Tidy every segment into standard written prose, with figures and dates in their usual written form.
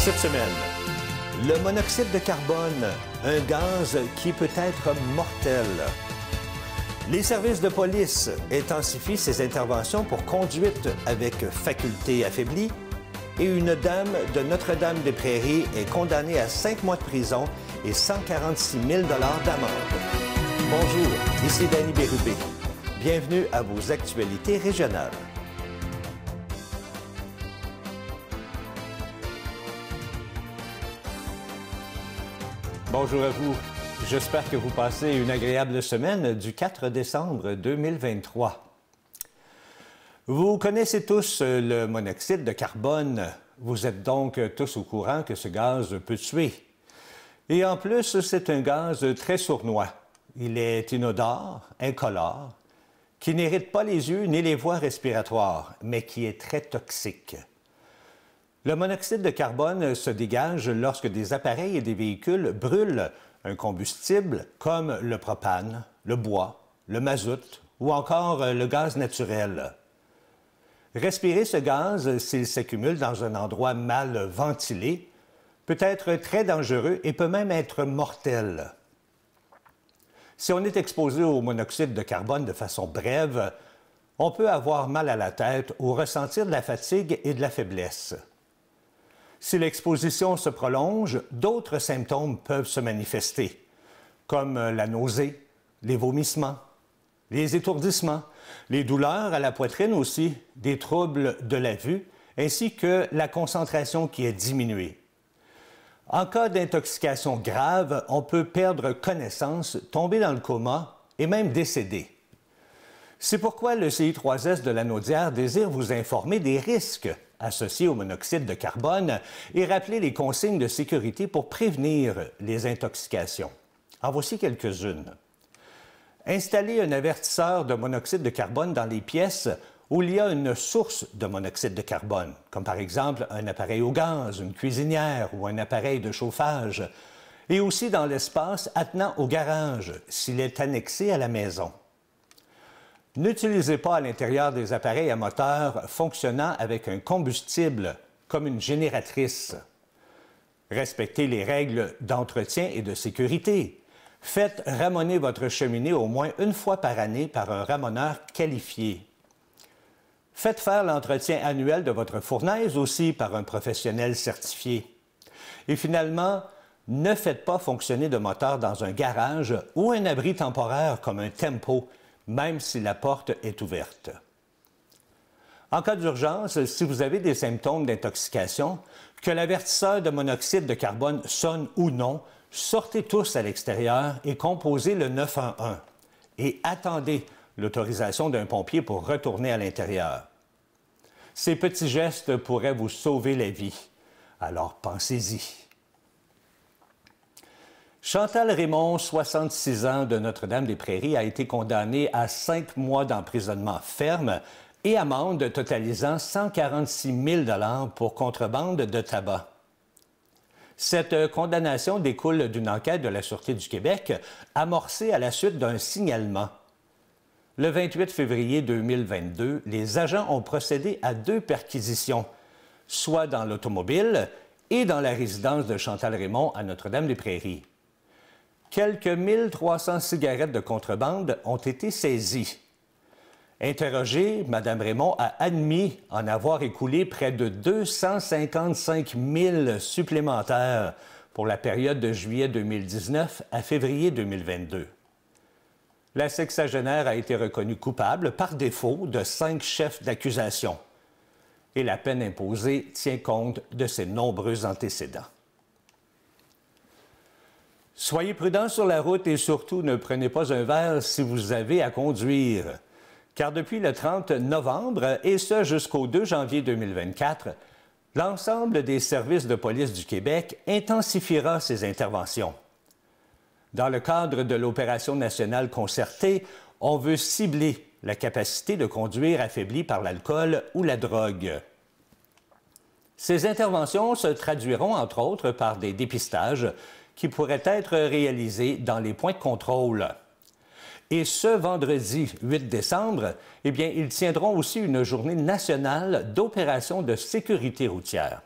Cette semaine, le monoxyde de carbone, un gaz qui peut être mortel. Les services de police intensifient ses interventions pour conduite avec faculté affaiblie et une dame de Notre-Dame-des-Prairies est condamnée à 5 mois de prison et 146 000 d'amende. Bonjour, ici Danny Bérubé. Bienvenue à vos actualités régionales. Bonjour à vous. J'espère que vous passez une agréable semaine du 4 décembre 2023. Vous connaissez tous le monoxyde de carbone. Vous êtes donc tous au courant que ce gaz peut tuer. Et en plus, c'est un gaz très sournois. Il est inodore, incolore, qui n'irrite pas les yeux ni les voies respiratoires, mais qui est très toxique. Le monoxyde de carbone se dégage lorsque des appareils et des véhicules brûlent un combustible comme le propane, le bois, le mazout ou encore le gaz naturel. Respirer ce gaz, s'il s'accumule dans un endroit mal ventilé, peut être très dangereux et peut même être mortel. Si on est exposé au monoxyde de carbone de façon brève, on peut avoir mal à la tête ou ressentir de la fatigue et de la faiblesse. Si l'exposition se prolonge, d'autres symptômes peuvent se manifester, comme la nausée, les vomissements, les étourdissements, les douleurs à la poitrine aussi, des troubles de la vue, ainsi que la concentration qui est diminuée. En cas d'intoxication grave, on peut perdre connaissance, tomber dans le coma et même décéder. C'est pourquoi le CI3S de Lanaudière désire vous informer des risques associés au monoxyde de carbone et rappeler les consignes de sécurité pour prévenir les intoxications. En voici quelques-unes. Installer un avertisseur de monoxyde de carbone dans les pièces où il y a une source de monoxyde de carbone, comme par exemple un appareil au gaz, une cuisinière ou un appareil de chauffage, et aussi dans l'espace attenant au garage s'il est annexé à la maison. N'utilisez pas à l'intérieur des appareils à moteur fonctionnant avec un combustible, comme une génératrice. Respectez les règles d'entretien et de sécurité. Faites ramoner votre cheminée au moins une fois par année par un ramoneur qualifié. Faites faire l'entretien annuel de votre fournaise aussi par un professionnel certifié. Et finalement, ne faites pas fonctionner de moteur dans un garage ou un abri temporaire comme un tempo, même si la porte est ouverte. En cas d'urgence, si vous avez des symptômes d'intoxication, que l'avertisseur de monoxyde de carbone sonne ou non, sortez tous à l'extérieur et composez le 911 et attendez l'autorisation d'un pompier pour retourner à l'intérieur. Ces petits gestes pourraient vous sauver la vie, alors pensez-y. Chantal Raymond, 66 ans, de Notre-Dame-des-Prairies, a été condamnée à 5 mois d'emprisonnement ferme et amende totalisant 146 000 pour contrebande de tabac. Cette condamnation découle d'une enquête de la Sûreté du Québec amorcée à la suite d'un signalement. Le 28 février 2022, les agents ont procédé à 2 perquisitions, soit dans l'automobile et dans la résidence de Chantal Raymond à Notre-Dame-des-Prairies. Quelques 1300 cigarettes de contrebande ont été saisies. Interrogée, Mme Raymond a admis en avoir écoulé près de 255 000 supplémentaires pour la période de juillet 2019 à février 2022. La sexagénaire a été reconnue coupable par défaut de 5 chefs d'accusation. Et la peine imposée tient compte de ses nombreux antécédents. Soyez prudents sur la route et surtout ne prenez pas un verre si vous avez à conduire. Car depuis le 30 novembre, et ce jusqu'au 2 janvier 2024, l'ensemble des services de police du Québec intensifiera ses interventions. Dans le cadre de l'opération nationale concertée, on veut cibler la capacité de conduire affaiblie par l'alcool ou la drogue. Ces interventions se traduiront entre autres par des dépistages qui pourraient être réalisés dans les points de contrôle. Et ce vendredi 8 décembre, eh bien, ils tiendront aussi une journée nationale d'opérations de sécurité routière.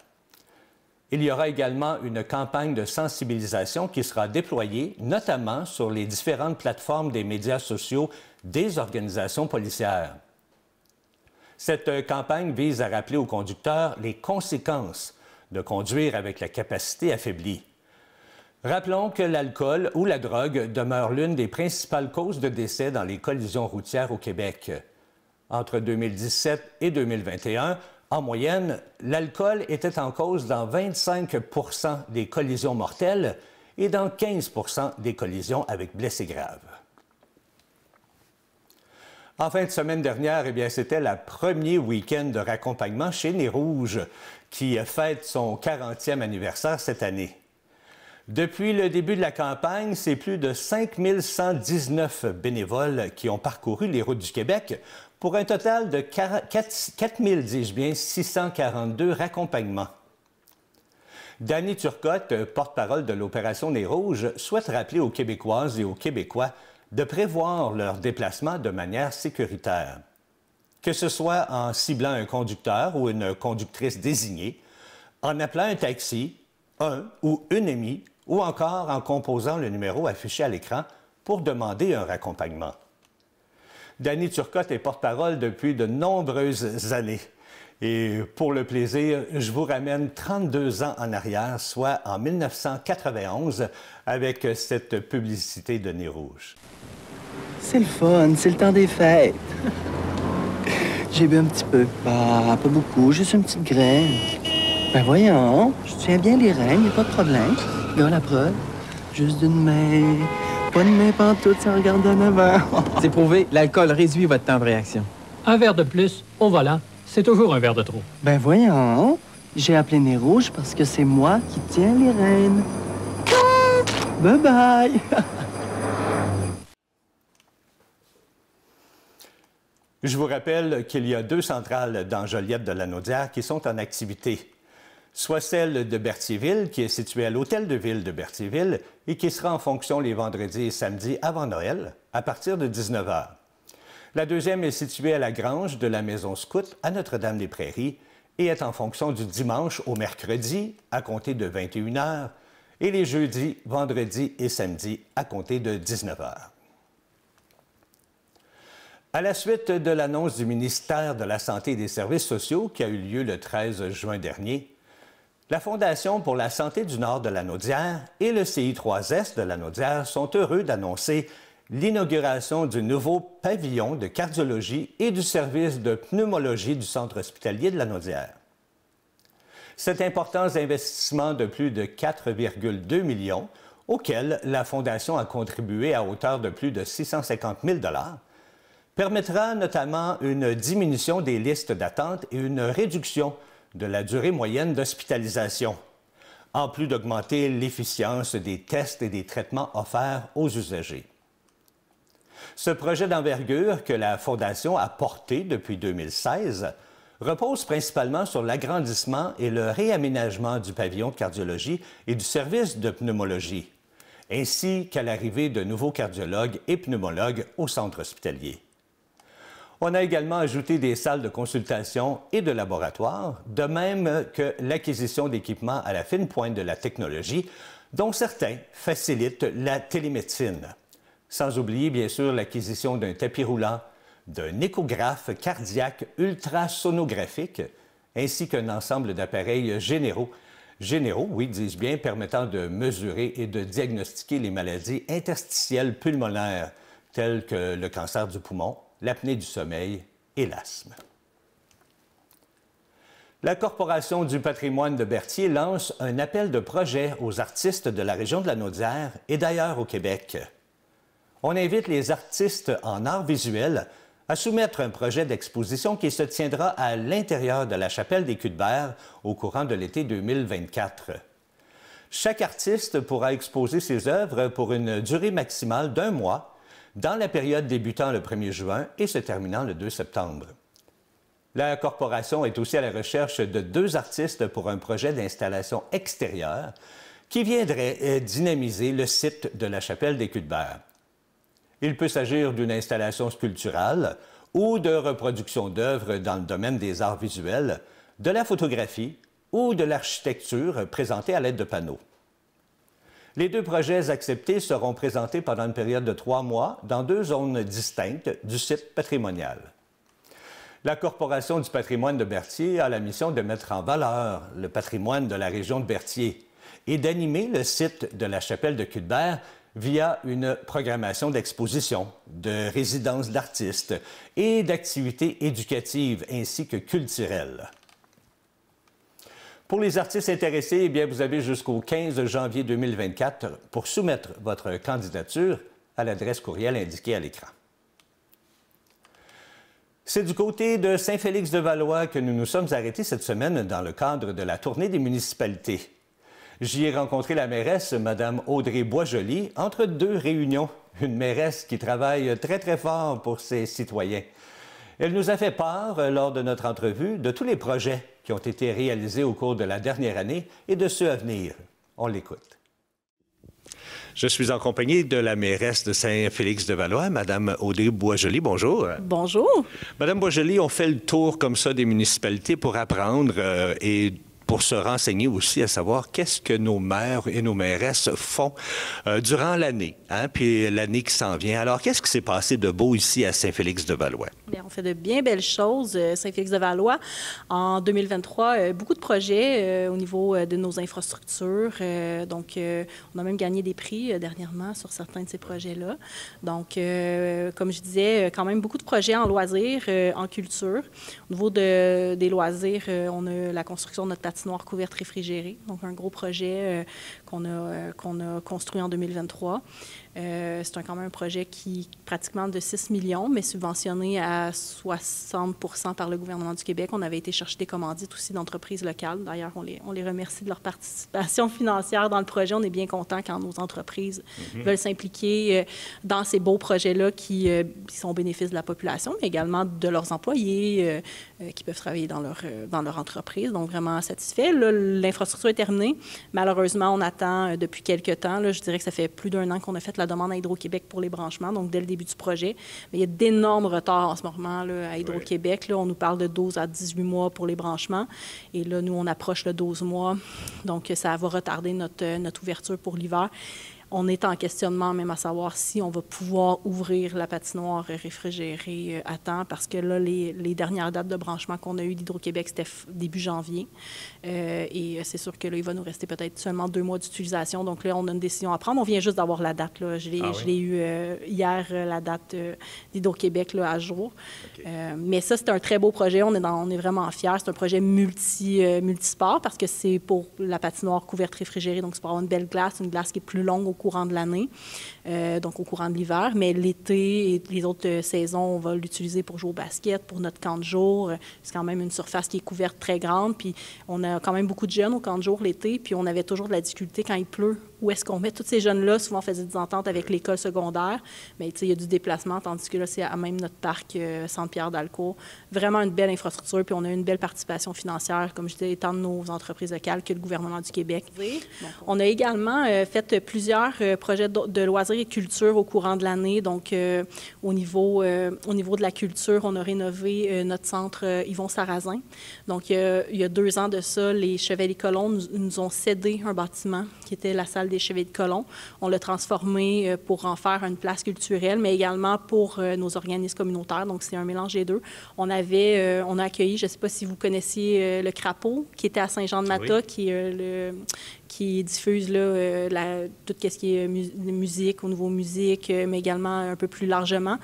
Il y aura également une campagne de sensibilisation qui sera déployée, notamment sur les différentes plateformes des médias sociaux des organisations policières. Cette campagne vise à rappeler aux conducteurs les conséquences de conduire avec la capacité affaiblie. Rappelons que l'alcool ou la drogue demeure l'une des principales causes de décès dans les collisions routières au Québec. Entre 2017 et 2021, en moyenne, l'alcool était en cause dans 25 % des collisions mortelles et dans 15 % des collisions avec blessés graves. En fin de semaine dernière, c'était le premier week-end de raccompagnement chez Nez Rouge qui fête son 40e anniversaire cette année. Depuis le début de la campagne, c'est plus de 5 119 bénévoles qui ont parcouru les routes du Québec pour un total de 642 raccompagnements. Dany Turcotte, porte-parole de l'opération Nez Rouge, souhaite rappeler aux Québécoises et aux Québécois de prévoir leur déplacement de manière sécuritaire. Que ce soit en ciblant un conducteur ou une conductrice désignée, en appelant un taxi, un ou une amie, ou encore en composant le numéro affiché à l'écran pour demander un raccompagnement. Dany Turcotte est porte-parole depuis de nombreuses années. Et pour le plaisir, je vous ramène 32 ans en arrière, soit en 1991, avec cette publicité de Nez Rouge. C'est le fun, c'est le temps des fêtes. J'ai bu un petit peu. Pas beaucoup, juste une petite graine. Ben voyons, je tiens bien les rênes, y a pas de problème. Regarde la preuve. Juste d'une main. Pas de main pantoute sans regarder en avant. C'est prouvé, l'alcool réduit votre temps de réaction. Un verre de plus au volant, c'est toujours un verre de trop. Ben voyons, j'ai appelé Nez Rouge parce que c'est moi qui tiens les rênes. Bye bye. Je vous rappelle qu'il y a 2 centrales dans Joliette-de-la-Naudière qui sont en activité. Soit celle de Berthierville, qui est située à l'Hôtel de Ville de Berthierville et qui sera en fonction les vendredis et samedis avant Noël, à partir de 19 h. La deuxième est située à la grange de la Maison Scout à Notre-Dame-des-Prairies et est en fonction du dimanche au mercredi à compter de 21 h et les jeudis, vendredis et samedis à compter de 19 h. À la suite de l'annonce du ministère de la Santé et des Services sociaux qui a eu lieu le 13 juin dernier, la Fondation pour la santé du Nord de la Naudière et le CI3S de la Naudière sont heureux d'annoncer l'inauguration du nouveau pavillon de cardiologie et du service de pneumologie du Centre hospitalier de la Naudière. Cet important investissement de plus de 4,2 millions, auquel la Fondation a contribué à hauteur de plus de 650 000 $, permettra notamment une diminution des listes d'attente et une réduction de la durée moyenne d'hospitalisation, en plus d'augmenter l'efficience des tests et des traitements offerts aux usagers. Ce projet d'envergure que la Fondation a porté depuis 2016 repose principalement sur l'agrandissement et le réaménagement du pavillon de cardiologie et du service de pneumologie, ainsi qu'à l'arrivée de nouveaux cardiologues et pneumologues au centre hospitalier. On a également ajouté des salles de consultation et de laboratoire, de même que l'acquisition d'équipements à la fine pointe de la technologie, dont certains facilitent la télémédecine. Sans oublier, bien sûr, l'acquisition d'un tapis roulant, d'un échographe cardiaque ultrasonographique, ainsi qu'un ensemble d'appareils généraux, oui, dis-je bien, permettant de mesurer et de diagnostiquer les maladies interstitielles pulmonaires, telles que le cancer du poumon, l'apnée du sommeil et l'asthme. La Corporation du patrimoine de Berthier lance un appel de projet aux artistes de la région de la Naudière et d'ailleurs au Québec. On invite les artistes en art visuel à soumettre un projet d'exposition qui se tiendra à l'intérieur de la chapelle des Cuthberts au courant de l'été 2024. Chaque artiste pourra exposer ses œuvres pour une durée maximale d'1 mois dans la période débutant le 1er juin et se terminant le 2 septembre. La Corporation est aussi à la recherche de 2 artistes pour un projet d'installation extérieure qui viendrait dynamiser le site de la chapelle des Cuthberts. Il peut s'agir d'une installation sculpturale ou de reproduction d'œuvres dans le domaine des arts visuels, de la photographie, ou de l'architecture présentée à l'aide de panneaux. Les 2 projets acceptés seront présentés pendant une période de 3 mois dans 2 zones distinctes du site patrimonial. La Corporation du patrimoine de Berthier a la mission de mettre en valeur le patrimoine de la région de Berthier et d'animer le site de la chapelle de Cuthbert via une programmation d'expositions, de résidences d'artistes et d'activités éducatives ainsi que culturelles. Pour les artistes intéressés, eh bien, vous avez jusqu'au 15 janvier 2024 pour soumettre votre candidature à l'adresse courriel indiquée à l'écran. C'est du côté de Saint-Félix-de-Valois que nous nous sommes arrêtés cette semaine dans le cadre de la tournée des municipalités. J'y ai rencontré la mairesse, Mme Audrey Boisjoli, entre 2 réunions. Une mairesse qui travaille très, très fort pour ses citoyens. Elle nous a fait part, lors de notre entrevue, de tous les projets qui ont été réalisés au cours de la dernière année et de ceux à venir. On l'écoute. Je suis en compagnie de la mairesse de Saint-Félix-de-Valois, Mme Audrey Boisjoli. Bonjour. Bonjour. Mme Boisjoli, on fait le tour comme ça des municipalités pour apprendre et pour se renseigner aussi à savoir qu'est-ce que nos maires et nos mairesses font durant l'année, hein, puis l'année qui s'en vient. Alors, qu'est-ce qui s'est passé de beau ici à Saint-Félix-de-Valois? Bien, on fait de bien belles choses, Saint-Félix-de-Valois. En 2023, beaucoup de projets au niveau de nos infrastructures. Donc, on a même gagné des prix dernièrement sur certains de ces projets-là. Donc, comme je disais, quand même beaucoup de projets en loisirs, en culture. Au niveau des loisirs, on a la construction de notre patinoire couverte réfrigérée. Donc, un gros projet qu'on a construit en 2023. C'est quand même un projet qui est pratiquement de 6 millions, mais subventionné à 60 % par le gouvernement du Québec. On avait été chercher des commandites aussi d'entreprises locales. D'ailleurs, on les remercie de leur participation financière dans le projet. On est bien contents quand nos entreprises veulent s'impliquer dans ces beaux projets-là qui sont au bénéfice de la population, mais également de leurs employés qui peuvent travailler dans leur entreprise. Donc, vraiment satisfait. L'infrastructure est terminée. Malheureusement, on attend depuis quelques temps. Là, je dirais que ça fait plus d'1 an qu'on a fait la demande à Hydro-Québec pour les branchements, donc dès le début du projet. Mais il y a d'énormes retards en ce moment là, à Hydro-Québec. Là, on nous parle de 12 à 18 mois pour les branchements. Et là, nous, on approche le 12 mois. Donc, ça va retarder notre ouverture pour l'hiver. On est en questionnement même à savoir si on va pouvoir ouvrir la patinoire réfrigérée à temps parce que là, les dernières dates de branchement qu'on a eues d'Hydro-Québec, c'était début janvier. Et c'est sûr que là, il va nous rester peut-être seulement 2 mois d'utilisation. Donc là, on a une décision à prendre. On vient juste d'avoir la date. Là. Je l'ai eu hier, la date d'Hydro-Québec là, à jour. Okay. Mais ça, c'est un très beau projet. On est vraiment fiers. C'est un projet multisport parce que c'est pour la patinoire couverte réfrigérée. Donc, c'est pour avoir une belle glace, une glace qui est plus longue au courant de l'année, donc au courant de l'hiver. Mais l'été et les autres saisons, on va l'utiliser pour jouer au basket, pour notre camp de jour. C'est quand même une surface qui est couverte très grande. Puis on a quand même beaucoup de jeunes au camp de jour l'été. Puis on avait toujours de la difficulté quand il pleut. Où est-ce qu'on met tous ces jeunes-là? Souvent, on faisait des ententes avec l'école secondaire. Mais il y a du déplacement, tandis que là, c'est à même notre parc Centre-Pierre-d'Alcourt. Vraiment une belle infrastructure. Puis on a une belle participation financière, comme je disais, tant de nos entreprises locales que le gouvernement du Québec. On a également fait plusieurs projets de loisirs et culture au courant de l'année. Donc, au niveau de la culture, on a rénové notre centre Yvon Sarrazin. Donc, il y a 2 ans de ça, les Chevaliers-Colomb nous ont cédé un bâtiment qui était la salle des Chevaliers-Colomb. On l'a transformé pour en faire une place culturelle, mais également pour nos organismes communautaires. Donc, c'est un mélange des deux. On a accueilli, je ne sais pas si vous connaissiez le Crapaud, qui était à Saint-Jean-de-Mata, qui diffuse là, tout ce qui est musique, au niveau musique, mais également un peu plus largement.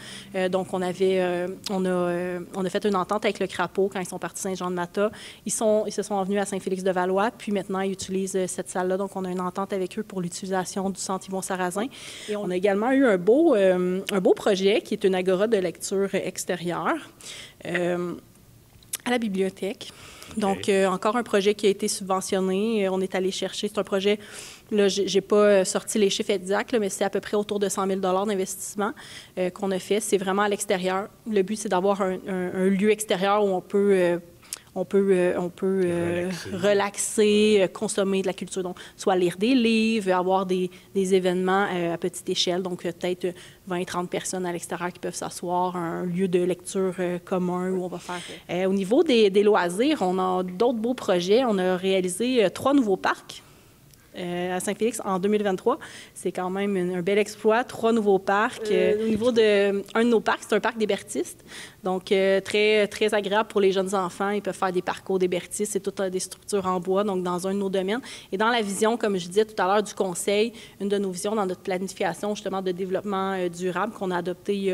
Donc, on a fait une entente avec le Crapaud quand ils sont partis de Saint-Jean-de-Mata. Ils se sont venus à Saint-Félix-de-Valois, puis maintenant, ils utilisent cette salle-là. Donc, on a une entente avec eux pour l'utilisation du centre Yvon Sarrazin. Et on a également eu un beau projet qui est une agora de lecture extérieure à la bibliothèque. Donc, encore un projet qui a été subventionné. On est allé chercher, c'est un projet, là, je n'ai pas sorti les chiffres exacts, là, mais c'est à peu près autour de 100 000 $ d'investissement qu'on a fait. C'est vraiment à l'extérieur. Le but, c'est d'avoir un lieu extérieur où on on peut relaxer, consommer de la culture. Donc, soit lire des livres, avoir des événements à petite échelle, donc peut-être 20-30 personnes à l'extérieur qui peuvent s'asseoir, un lieu de lecture commun où on va faire... Au niveau des loisirs, on a d'autres beaux projets. On a réalisé 3 nouveaux parcs à Saint-Félix en 2023. C'est quand même un bel exploit. 3 nouveaux parcs. Au niveau de un de nos parcs, c'est un parc d'hébertistes. Donc, très, très agréable pour les jeunes enfants. Ils peuvent faire des parcours d'hébertistes. C'est toutes des structures en bois, donc dans un de nos domaines. Et dans la vision, comme je disais tout à l'heure, du Conseil, une de nos visions dans notre planification, justement, de développement durable qu'on a adopté il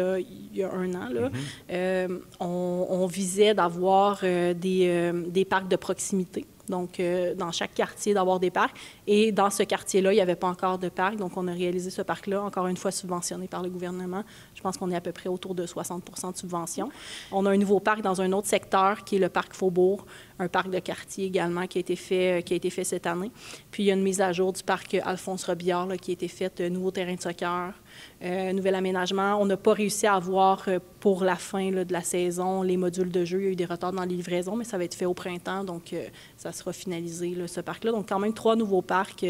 y a 1 an, là, on visait d'avoir des parcs de proximité. Donc, dans chaque quartier, d'avoir des parcs. Et dans ce quartier-là, il n'y avait pas encore de parc. Donc, on a réalisé ce parc-là, encore une fois subventionné par le gouvernement. Je pense qu'on est à peu près autour de 60 % de subvention. On a un nouveau parc dans un autre secteur, qui est le parc Faubourg, un parc de quartier également qui a été fait cette année. Puis, il y a une mise à jour du parc Alphonse Robillard là, qui a été faite, nouveau terrain de soccer, nouvel aménagement. On n'a pas réussi à avoir pour la fin là, de la saison les modules de jeu. Il y a eu des retards dans les livraisons, mais ça va être fait au printemps, donc ça sera finalisé, là, ce parc-là. Donc, quand même 3 nouveaux parcs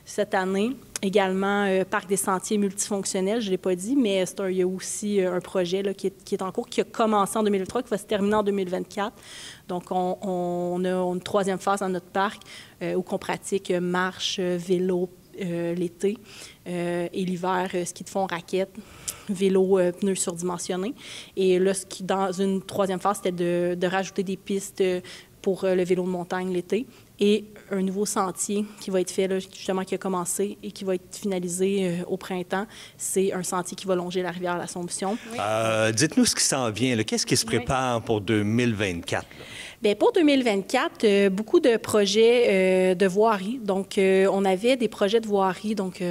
cette année. Également, parc des sentiers multifonctionnels, je ne l'ai pas dit, mais il y a aussi un projet là, qui est en cours, qui a commencé en 2023, qui va se terminer en 2024. Donc, on a une 3e phase dans notre parc où on pratique marche, vélo, l'été, et l'hiver, ski de fond, raquettes, vélo, pneus surdimensionnés. Et là, dans une 3e phase, c'était de rajouter des pistes pour le vélo de montagne l'été. Et un nouveau sentier qui va être fait, là, justement, qui a commencé et qui va être finalisé au printemps. C'est un sentier qui va longer la rivière l'Assomption. Oui. Dites-nous ce qui s'en vient. Qu'est-ce qui se prépare pour 2024? Là? Bien, pour 2024, beaucoup de projets de voirie. Donc, on avait des projets de voirie, donc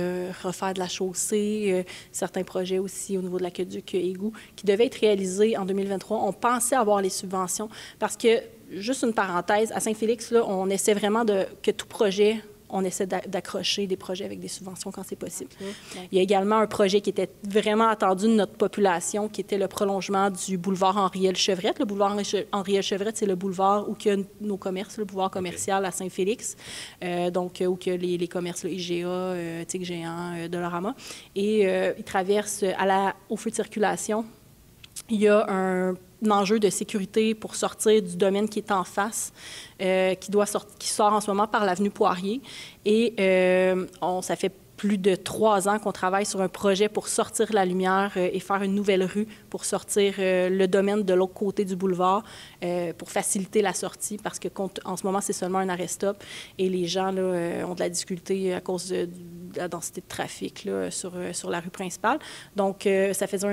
refaire de la chaussée, certains projets aussi au niveau de l'aqueduc égout, qui devaient être réalisés en 2023. On pensait avoir les subventions parce que, juste une parenthèse, à Saint-Félix, là, on essaie vraiment que tout projet, on essaie d'accrocher des projets avec des subventions quand c'est possible. Okay. Il y a également un projet qui était vraiment attendu de notre population, qui était le prolongement du boulevard Henriel-Chevrette. Le boulevard Henriel-Chevrette, c'est le boulevard où il y a nos commerces, le boulevard commercial à Saint-Félix, donc où il y a les commerces, là, IGA, Tic Géant, Dollarama. Et il traverse au feu de circulation. Il y a un enjeu de sécurité pour sortir du domaine qui est en face, qui sort en ce moment par l'avenue Poirier. Et ça fait plus de 3 ans qu'on travaille sur un projet pour sortir la lumière et faire une nouvelle rue pour sortir le domaine de l'autre côté du boulevard pour faciliter la sortie parce que en ce moment, c'est seulement un arrêt-stop et les gens là, ont de la difficulté à cause de la densité de trafic là, sur la rue principale. Donc, ça faisait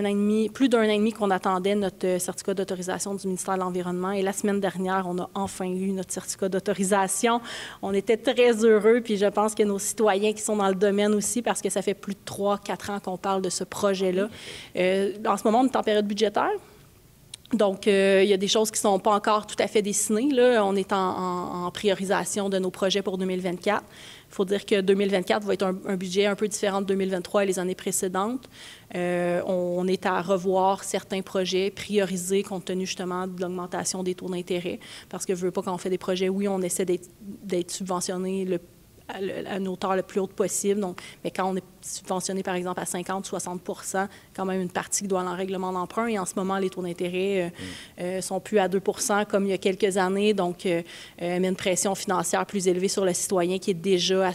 plus d'1 an et demi qu'on attendait notre certificat d'autorisation du ministère de l'Environnement et la semaine dernière, on a enfin eu notre certificat d'autorisation. On était très heureux, puis je pense que nos citoyens qui sont dans le domaine aussi, parce que ça fait plus de 3-4 ans qu'on parle de ce projet-là. En ce moment, on est en période budgétaire. Donc, il y a des choses qui ne sont pas encore tout à fait dessinées. Là. On est en priorisation de nos projets pour 2024. Il faut dire que 2024 va être un budget un peu différent de 2023 et les années précédentes. On est à revoir certains projets priorisés compte tenu justement de l'augmentation des taux d'intérêt. Parce que je ne veux pas quand on fait des projets, oui, on essaie d'être subventionné à une hauteur le plus haute possible. Donc, mais quand on est subventionné, par exemple, à 50-60 quand même une partie qui doit aller en règlement d'emprunt. Et en ce moment, les taux d'intérêt sont plus à 2 comme il y a quelques années. Donc, met une pression financière plus élevée sur le citoyen qui est déjà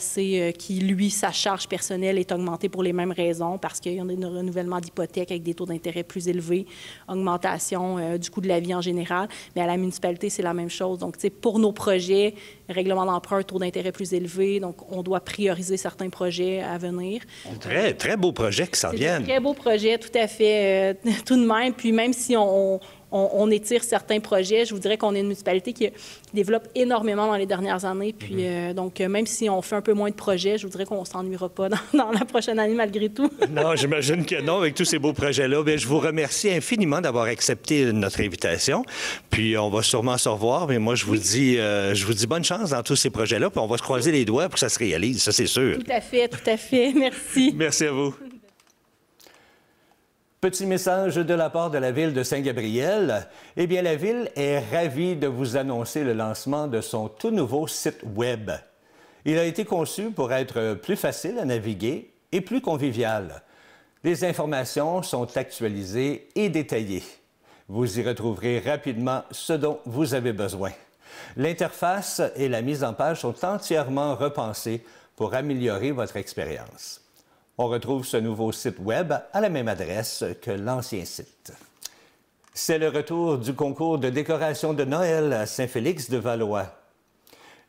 qui, lui, sa charge personnelle est augmentée pour les mêmes raisons parce qu'il y a un renouvellement d'hypothèques avec des taux d'intérêt plus élevés, augmentation du coût de la vie en général. Mais à la municipalité, c'est la même chose. Donc, tu sais, pour nos projets, règlement d'emprunt, taux d'intérêt plus élevé. Donc, on doit prioriser certains projets à venir. Très, très beaux projets qui s'en viennent. Très beaux projets, tout à fait. Tout de même. Puis même si on étire certains projets, je vous dirais qu'on est une municipalité qui développe énormément dans les dernières années. Puis donc, même si on fait un peu moins de projets, je vous dirais qu'on ne s'ennuiera pas dans la prochaine année malgré tout. Non, j'imagine que non, avec tous ces beaux projets-là. Bien, je vous remercie infiniment d'avoir accepté notre invitation. Puis on va sûrement se revoir. Mais moi, je vous dis bonne chance dans tous ces projets-là. Puis on va se croiser les doigts pour que ça se réalise, ça c'est sûr. Tout à fait, tout à fait. Merci. Merci à vous. Petit message de la part de la Ville de Saint-Gabriel. Eh bien, la Ville est ravie de vous annoncer le lancement de son tout nouveau site Web. Il a été conçu pour être plus facile à naviguer et plus convivial. Les informations sont actualisées et détaillées. Vous y retrouverez rapidement ce dont vous avez besoin. L'interface et la mise en page sont entièrement repensées pour améliorer votre expérience. On retrouve ce nouveau site Web à la même adresse que l'ancien site. C'est le retour du concours de décoration de Noël à Saint-Félix-de-Valois.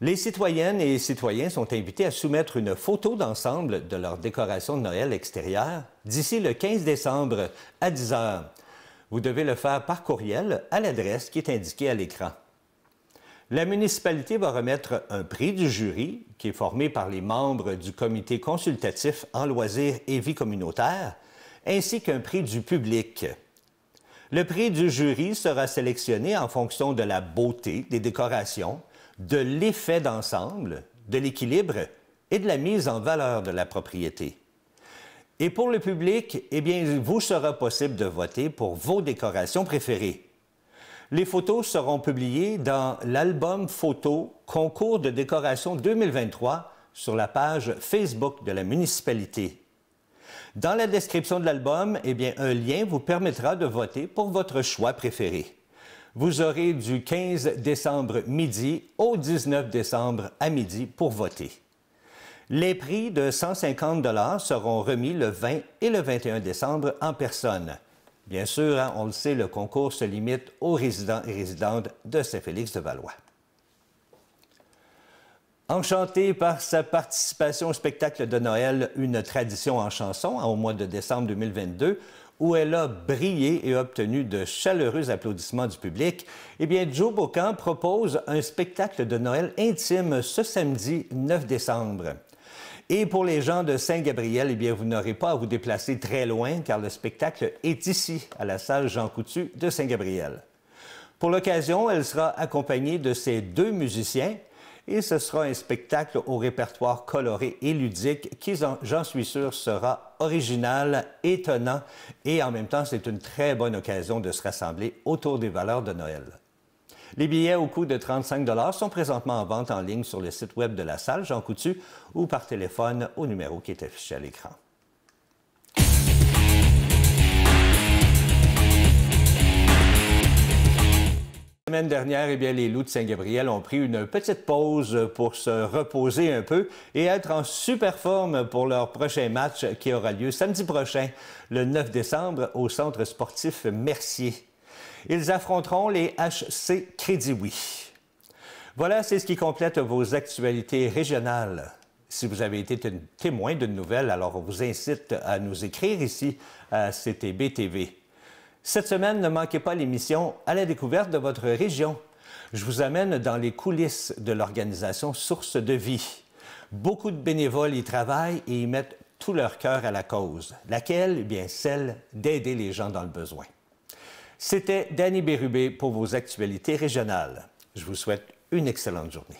Les citoyennes et citoyens sont invités à soumettre une photo d'ensemble de leur décoration de Noël extérieure d'ici le 15 décembre à 10 h. Vous devez le faire par courriel à l'adresse qui est indiquée à l'écran. La municipalité va remettre un prix du jury qui est formé par les membres du comité consultatif en loisirs et vie communautaire, ainsi qu'un prix du public. Le prix du jury sera sélectionné en fonction de la beauté des décorations, de l'effet d'ensemble, de l'équilibre et de la mise en valeur de la propriété. Et pour le public, eh bien, il vous sera possible de voter pour vos décorations préférées. Les photos seront publiées dans l'album photo Concours de décoration 2023 sur la page Facebook de la municipalité. Dans la description de l'album, eh bien, un lien vous permettra de voter pour votre choix préféré. Vous aurez du 15 décembre midi au 19 décembre à midi pour voter. Les prix de 150 $ seront remis le 20 et le 21 décembre en personne. Bien sûr, on le sait, le concours se limite aux résidents et résidentes de Saint-Félix-de-Valois. Enchantée par sa participation au spectacle de Noël, une tradition en chanson, au mois de décembre 2022, où elle a brillé et obtenu de chaleureux applaudissements du public, eh bien, Joe Bocan propose un spectacle de Noël intime ce samedi 9 décembre. Et pour les gens de Saint-Gabriel, eh bien, vous n'aurez pas à vous déplacer très loin car le spectacle est ici, à la salle Jean Coutu de Saint-Gabriel. Pour l'occasion, elle sera accompagnée de ses 2 musiciens et ce sera un spectacle au répertoire coloré et ludique qui, j'en suis sûr, sera original, étonnant et en même temps, c'est une très bonne occasion de se rassembler autour des valeurs de Noël. Les billets au coût de 35 $ sont présentement en vente en ligne sur le site web de la salle Jean Coutu ou par téléphone au numéro qui est affiché à l'écran. La semaine dernière, eh bien, les Loups de Saint-Gabriel ont pris une petite pause pour se reposer un peu et être en super forme pour leur prochain match qui aura lieu samedi prochain, le 9 décembre, au Centre sportif Mercier. Ils affronteront les HC Crédit Oui. Voilà, c'est ce qui complète vos actualités régionales. Si vous avez été témoin d'une nouvelle, alors on vous incite à nous écrire ici à CTB TV. Cette semaine, ne manquez pas l'émission « À la découverte de votre région ». Je vous amène dans les coulisses de l'organisation Source de vie. Beaucoup de bénévoles y travaillent et y mettent tout leur cœur à la cause. Laquelle? Eh bien, celle d'aider les gens dans le besoin. C'était Danny Bérubé pour vos actualités régionales. Je vous souhaite une excellente journée.